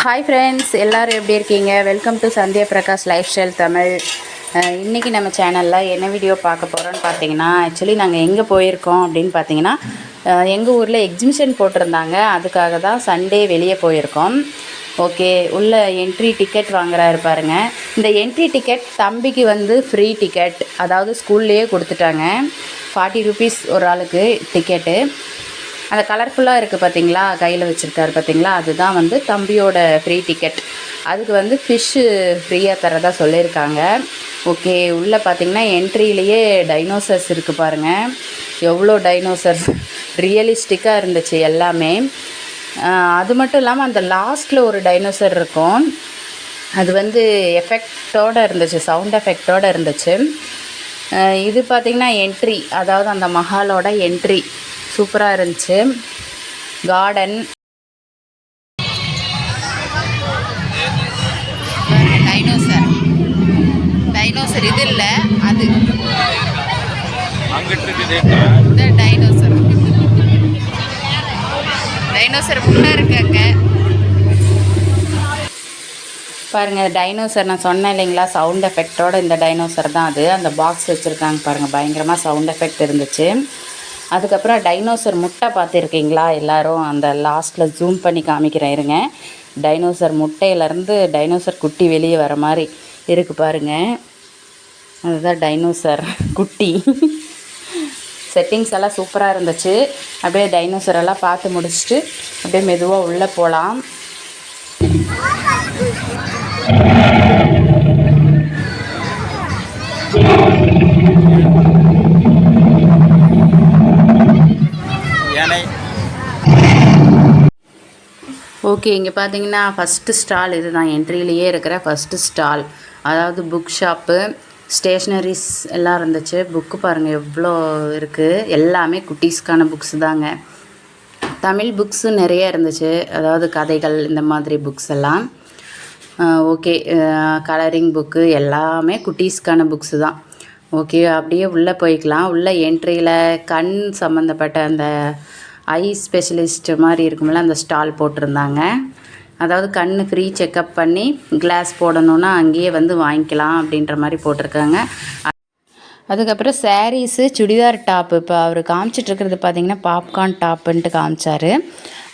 Hi friends, எல்லோரும் எப்படி இருக்கீங்க? Welcome to Sandhya Prakash life style Tamil. இன்றைக்கி நம்ம சேனலில் என்ன வீடியோ பார்க்க போகிறோன்னு பார்த்தீங்கன்னா, ஆக்சுவலி நாங்கள் எங்கே போயிருக்கோம் அப்படின்னு பார்த்தீங்கன்னா, எங்கள் ஊரில் எக்ஸிபிஷன் போட்டிருந்தாங்க. அதுக்காக தான் சண்டே வெளியே போயிருக்கோம். ஓகே, உள்ள என்ட்ரி டிக்கெட் வாங்குறாரு பாருங்க. இந்த என்ட்ரி டிக்கெட் தம்பிக்கு வந்து ஃப்ரீ டிக்கெட், அதாவது ஸ்கூல்லேயே கொடுத்துட்டாங்க. 40 ருபீஸ் ஒரு ஆளுக்கு டிக்கெட்டு. அந்த கலர்ஃபுல்லாக இருக்குது பார்த்தீங்களா, கையில் வச்சுருக்காரு பார்த்தீங்களா, அதுதான் வந்து தம்பியோட ஃப்ரீ டிக்கெட். அதுக்கு வந்து ஃபிஷ்ஷு ஃப்ரீயாக தரதா சொல்லியிருக்காங்க. ஓகே, உள்ளே பார்த்தீங்கன்னா என்ட்ரியிலேயே டைனோசர்ஸ் இருக்குது பாருங்கள். எவ்வளோ டைனோசர்ஸ் ரியலிஸ்டிக்காக இருந்துச்சு எல்லாமே. அது மட்டும் இல்லாமல் அந்த லாஸ்ட்டில் ஒரு டைனோசர் இருக்கும், அது வந்து எஃபெக்டோடு இருந்துச்சு, சவுண்ட் எஃபெக்டோடு இருந்துச்சு. இது பார்த்திங்கன்னா என்ட்ரி, அதாவது அந்த மஹாலோட என்ட்ரி சூப்பராக இருந்துச்சு. கார்டன், டைனோசர் டைனோசர் இது இல்லை, அது இந்த டைனோசர் டைனோசர் முன்னே இருக்கு அங்கே பாருங்கள். டைனோசர் நான் சொன்னேன் இல்லைங்களா, சவுண்ட் எஃபெக்டோட இந்த டைனோசர் தான் அது. அந்த பாக்ஸ் வச்சுருக்காங்க பாருங்கள், பயங்கரமாக சவுண்ட் எஃபெக்ட் இருந்துச்சு. அதுக்கப்புறம் டைனோசர் முட்டை பார்த்துருக்கீங்களா எல்லோரும்? அந்த லாஸ்ட்டில் ஜூம் பண்ணி காமிக்கிறேன் இருங்க. டைனோசர் முட்டையிலேருந்து டைனோசர் குட்டி வெளியே வர மாதிரி இருக்குது பாருங்கள். அதுதான் டைனோசர் குட்டி. செட்டிங்ஸ் எல்லாம் சூப்பராக இருந்துச்சு. அப்படியே டைனோசர் எல்லாம் பார்த்து முடிச்சுட்டு அப்படியே மெதுவாக உள்ளே போகலாம். ஓகே, இங்கே பார்த்தீங்கன்னா ஃபஸ்ட்டு ஸ்டால் இது தான், என்ட்ரியிலேயே இருக்கிற ஃபஸ்ட்டு ஸ்டால். அதாவது புக் ஷாப்பு, ஸ்டேஷ்னரிஸ் எல்லாம் இருந்துச்சு. புக்கு பாருங்கள் எவ்வளோ இருக்குது, எல்லாமே குட்டீஸ்க்கான புக்ஸ் தாங்க. தமிழ் புக்ஸு நிறைய இருந்துச்சு, அதாவது கதைகள் இந்த மாதிரி புக்ஸ் எல்லாம். ஓகே, கலரிங் புக்கு எல்லாமே குட்டீஸ்க்கான புக்ஸு தான். ஓகே, அப்படியே உள்ளே போய்க்கலாம். உள்ளே என்ட்ரியில் கண் சம்மந்தப்பட்ட அந்த ஐ ஸ்பெஷலிஸ்ட் மாதிரி இருக்குமில்ல, அந்த ஸ்டால் போட்டிருந்தாங்க. அதாவது கண் ஃப்ரீ செக்கப் பண்ணி கிளாஸ் போடணுன்னா அங்கேயே வந்து வாங்கிக்கலாம் அப்படின்ற மாதிரி போட்டிருக்காங்க. அதுக்கப்புறம் சாரீஸு, சுடிதார் டாப்பு. இப்போ அவர் காமிச்சிட்ருக்கிறது பார்த்திங்கன்னா பாப்கார்ன் டாப்புன்ட்டு காமிச்சார்.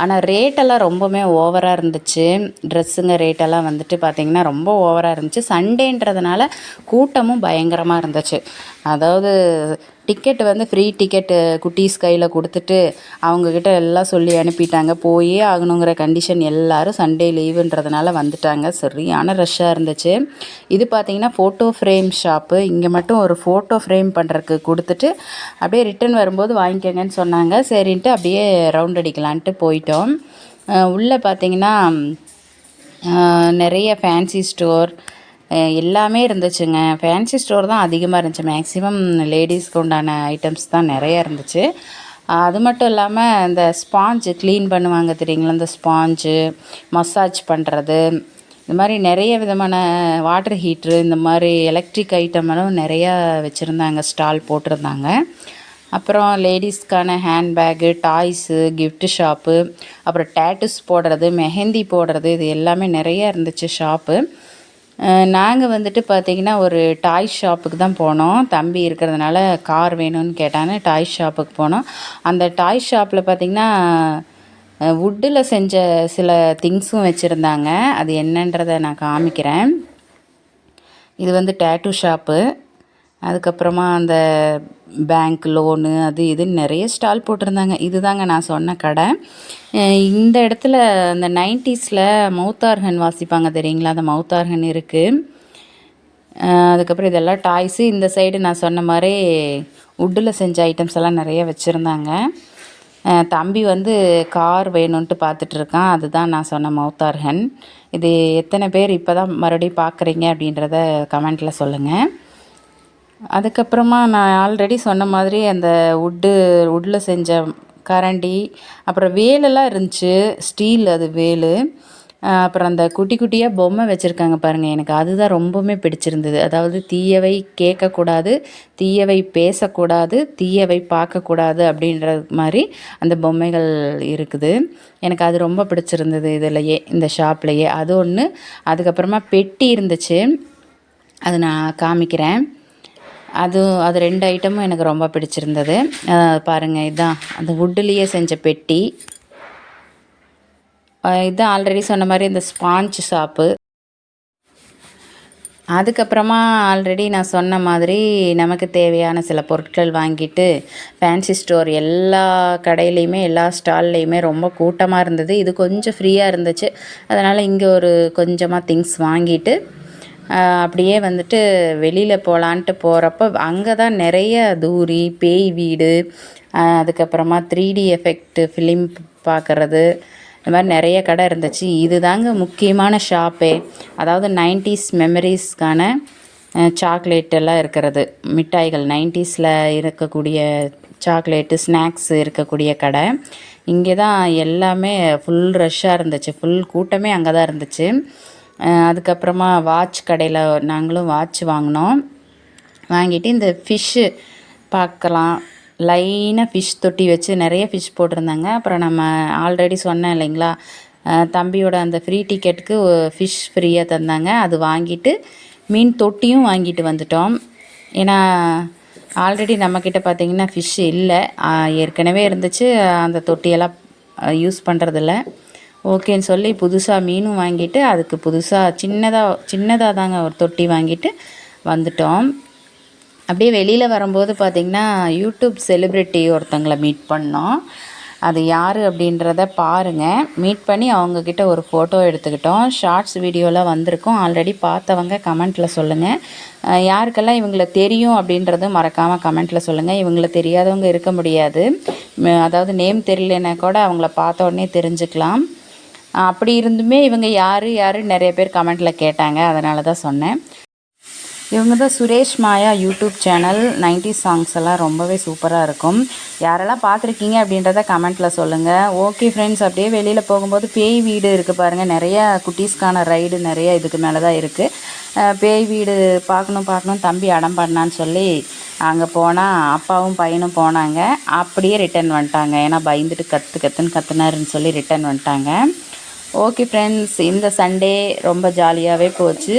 ஆனால் ரேட்டெல்லாம் ரொம்பவுமே ஓவராக இருந்துச்சு. ட்ரெஸ்ஸுங்க ரேட்டெல்லாம் வந்துட்டு பார்த்திங்கன்னா ரொம்ப ஓவராக இருந்துச்சு. சண்டேன்றதுனால கூட்டமும் பயங்கரமாக இருந்துச்சு. அதாவது டிக்கெட்டு வந்து ஃப்ரீ டிக்கெட்டு குட்டீஸ் கையில் கொடுத்துட்டு அவங்கக்கிட்ட எல்லாம் சொல்லி அனுப்பிட்டாங்க. போயே ஆகணுங்கிற கண்டிஷன், எல்லோரும் சண்டே லீவுன்றதுனால வந்துட்டாங்க. சரியான ரஷ்ஷாக இருந்துச்சு. இது பார்த்திங்கன்னா ஃபோட்டோ ஃப்ரேம் ஷாப்பு. இங்கே மட்டும் ஒரு ஃபோட்டோ ஃப்ரேம் பண்ணுறதுக்கு கொடுத்துட்டு அப்படியே ரிட்டன் வரும்போது வாங்கிக்கோங்கன்னு சொன்னாங்க. சரின்ட்டு அப்படியே ரவுண்ட் அடிக்கலான்ட்டு போயிட்டோம். உள்ளே பார்த்திங்கன்னா நிறைய ஃபேன்சி ஸ்டோர் எல்லாமே இருந்துச்சுங்க. ஃபேன்சி ஸ்டோர் தான் அதிகமாக இருந்துச்சு. மேக்ஸிமம் லேடிஸ்க்கு உண்டான ஐட்டம்ஸ் தான் நிறைய இருந்துச்சு. அது மட்டும் இல்லாமல் இந்த ஸ்பாஞ்சு க்ளீன் பண்ணுவாங்க தெரியுங்களா, இந்த ஸ்பாஞ்சு மசாஜ் பண்ணுறது, இந்த மாதிரி நிறைய விதமான வாட்டர் ஹீட்ரு, இந்த மாதிரி எலக்ட்ரிக் ஐட்டமெல்லாம் நிறையா வச்சுருந்தாங்க, ஸ்டால் போட்டிருந்தாங்க. அப்புறம் லேடிஸ்க்கான ஹேண்ட்பேக்கு, டாய்ஸு, கிஃப்ட்டு ஷாப்பு, அப்புறம் டேட்டூஸ் போடுறது, மெஹந்தி போடுறது, இது எல்லாமே நிறையா இருந்துச்சு ஷாப்பு. நாங்கள் வந்துட்டு பார்த்திங்கன்னா ஒரு டாய் ஷாப்புக்கு தான் போனோம். தம்பி இருக்கிறதுனால கார் வேணும்னு கேட்டான்னு டாய் ஷாப்புக்கு போனோம். அந்த டாய் ஷாப்பில் பார்த்திங்கன்னா வுட்டில் செஞ்ச சில திங்ஸும் வச்சுருந்தாங்க. அது என்னன்றதை நான் காமிக்கிறேன். இது வந்து டேட்டூ ஷாப்பு. அதுக்கப்புறமா அந்த பேங்க் லோனு, அது இதுன்னு நிறைய ஸ்டால் போட்டிருந்தாங்க. இது தாங்க நான் சொன்ன கடை. இந்த இடத்துல அந்த 90ஸில் மவுத்தார்கன் வாசிப்பாங்க தெரியுங்களா, அந்த மவுத்தார்கன் இருக்குது. அதுக்கப்புறம் இதெல்லாம் டாய்ஸு. இந்த சைடு நான் சொன்ன மாதிரி வுட்டில் செஞ்ச ஐட்டம்ஸ் எல்லாம் நிறைய வச்சுருந்தாங்க. தம்பி வந்து கார் வேணும்ன்ட்டு பார்த்துட்ருக்கான். அதுதான் நான் சொன்ன மவுத்தார்கன். இது எத்தனை பேர் இப்போ தான் மறுபடியும் பார்க்குறீங்க அப்படின்றத கமெண்ட்டில் சொல்லுங்கள். அதுக்கப்புறமா நான் ஆல்ரெடி சொன்ன மாதிரி அந்த வுட்டில் செஞ்ச கரண்டி, அப்புறம் வேலெல்லாம் இருந்துச்சு, ஸ்டீல், அது வேலு. அப்புறம் அந்த குட்டி குட்டியாக பொம்மை வச்சுருக்காங்க பாருங்கள், எனக்கு அதுதான் ரொம்பவுமே பிடிச்சிருந்தது. அதாவது தீயவை கேட்கக்கூடாது, தீயவை பேசக்கூடாது, தீயவை பார்க்கக்கூடாது அப்படின்றது மாதிரி அந்த பொம்மைகள் இருக்குது. எனக்கு அது ரொம்ப பிடிச்சிருந்தது இதிலையே, இந்த ஷாப்லேயே. அது ஒன்று. அதுக்கப்புறமா பெட்டி இருந்துச்சு, அது நான் காமிக்கிறேன். அது 2 ஐட்டமும் எனக்கு ரொம்ப பிடிச்சிருந்தது. பாருங்கள், இதுதான் அந்த வுட்டுலேயே செஞ்ச பெட்டி. இதுதான் ஆல்ரெடி சொன்ன மாதிரி இந்த ஸ்பாஞ்ச் ஷாப்பு. அதுக்கப்புறமா ஆல்ரெடி நான் சொன்ன மாதிரி நமக்கு தேவையான சில பொருட்கள் வாங்கிட்டு ஃபேன்சி ஸ்டோர் எல்லா கடையிலையுமே எல்லா ஸ்டால்லையுமே ரொம்ப கூட்டமாக இருந்தது. இது கொஞ்சம் ஃப்ரீயாக இருந்துச்சு, அதனால் இங்கே ஒரு கொஞ்சமாக திங்ஸ் வாங்கிட்டு அப்படியே வந்துட்டு வெளியில் போகலான்ட்டு போகிறப்ப அங்கே தான் நிறைய தூரி, பேய் வீடு, அதுக்கப்புறமா 3D எஃபெக்ட் ஃபிலிம் பார்க்குறது, இந்த மாதிரி நிறைய கடை இருந்துச்சு. இது தாங்க முக்கியமான ஷாப்பே. அதாவது 90s மெமரிஸ்க்கான சாக்லேட் எல்லாம் இருக்கிறது, மிட்டாய்கள் 90ஸில் இருக்கக்கூடிய சாக்லேட்டு ஸ்நாக்ஸ் இருக்கக்கூடிய கடை. இங்கே தான் எல்லாமே ஃபுல் ரஷ்ஷாக இருந்துச்சு, ஃபுல் கூட்டமே அங்கே தான் இருந்துச்சு. அதுக்கப்புறமா வாட்ச் கடையில் நாங்களும் வாட்ச் வாங்கினோம். வாங்கிட்டு இந்த ஃபிஷ்ஷு பார்க்கலாம், லைனாக ஃபிஷ் தொட்டி வச்சு நிறைய ஃபிஷ் போட்டிருந்தாங்க. அப்புறம் நம்ம ஆல்ரெடி சொன்னேன் இல்லைங்களா, தம்பியோட அந்த ஃப்ரீ டிக்கெட்டுக்கு ஃபிஷ் ஃப்ரீயாக தந்தாங்க. அது வாங்கிட்டு மீன் தொட்டியும் வாங்கிட்டு வந்துட்டோம். ஏன்னா ஆல்ரெடி நம்மக்கிட்ட பார்த்திங்கன்னா ஃபிஷ் இல்லை, ஏற்கனவே இருந்துச்சு, அந்த தொட்டியெல்லாம் யூஸ் பண்ணுறதில்ல. ஓகேன்னு சொல்லி புதுசாக மீனும் வாங்கிட்டு அதுக்கு புதுசாக சின்னதாக தாங்க ஒரு தொட்டி வாங்கிட்டு வந்துட்டோம். அப்படியே வெளியில் வரும்போது பார்த்திங்கன்னா யூடியூப் செலிப்ரிட்டி ஒருத்தங்களை மீட் பண்ணோம். அது யார் அப்படின்றத பாருங்கள். மீட் பண்ணி அவங்கக்கிட்ட ஒரு ஃபோட்டோ எடுத்துக்கிட்டோம். ஷார்ட்ஸ் வீடியோலாம் வந்திருக்கும், ஆல்ரெடி பார்த்தவங்க கமெண்ட்டில் சொல்லுங்கள். யாருக்கெல்லாம் இவங்களை தெரியும் அப்படின்றதும் மறக்காமல் கமெண்ட்டில் சொல்லுங்கள். இவங்களை தெரியாதவங்க இருக்க முடியாது, அதாவது நேம் தெரியலன்னா கூட அவங்கள பார்த்த உடனே தெரிஞ்சுக்கலாம். அப்படி இருந்துமே இவங்க யார் நிறைய பேர் கமெண்ட்டில் கேட்டாங்க, அதனால தான் சொன்னேன். இவங்க தான் சுரேஷ் மாயா யூடியூப் சேனல். 90s சாங்ஸ் எல்லாம் ரொம்பவே சூப்பராக இருக்கும். யாரெல்லாம் பார்த்துருக்கீங்க அப்படின்றத கமெண்ட்டில் சொல்லுங்கள். ஓகே ஃப்ரெண்ட்ஸ், அப்படியே வெளியில் போகும்போது பேய் வீடு இருக்குது பாருங்கள். நிறையா குட்டீஸ்க்கான ரைடு நிறைய இதுக்கு மேலே தான் இருக்குது. பேய் வீடு பார்க்கணும் தம்பி அடம் பண்ணான்னு சொல்லி அங்கே போனால் அப்பாவும் பையனும் போனாங்க. அப்படியே ரிட்டன் வந்துட்டாங்க, ஏன்னா பயந்துட்டு கத்துன்னு கத்துனாருன்னு சொல்லி ரிட்டன் வந்துட்டாங்க. ஓகே ஃப்ரெண்ட்ஸ், இந்த சண்டே ரொம்ப ஜாலியாகவே போச்சு.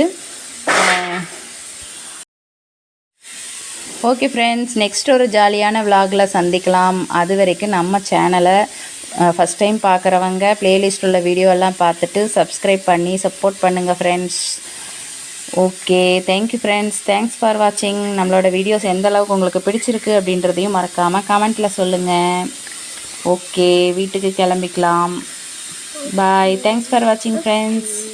ஓகே ஃப்ரெண்ட்ஸ், நெக்ஸ்ட் ஒரு ஜாலியான விலாகில் சந்திக்கலாம். அது வரைக்கும் நம்ம சேனலை ஃபஸ்ட் டைம் பார்க்குறவங்க ப்ளேலிஸ்ட் உள்ள வீடியோலாம் பார்த்துட்டு சப்ஸ்கிரைப் பண்ணி சப்போர்ட் பண்ணுங்கள் friends. Okay, thank you friends, thanks for வாட்சிங். நம்மளோட வீடியோஸ் எந்த அளவுக்கு உங்களுக்கு பிடிச்சிருக்கு அப்படின்றதையும் மறக்காமல் கமெண்ட்டில் சொல்லுங்கள். ஓகே, வீட்டுக்கு கிளம்பிக்கலாம். பாய், தேங்க்ஸ் ஃபார் வாட்சிங் ஃப்ரெண்ட்ஸ்.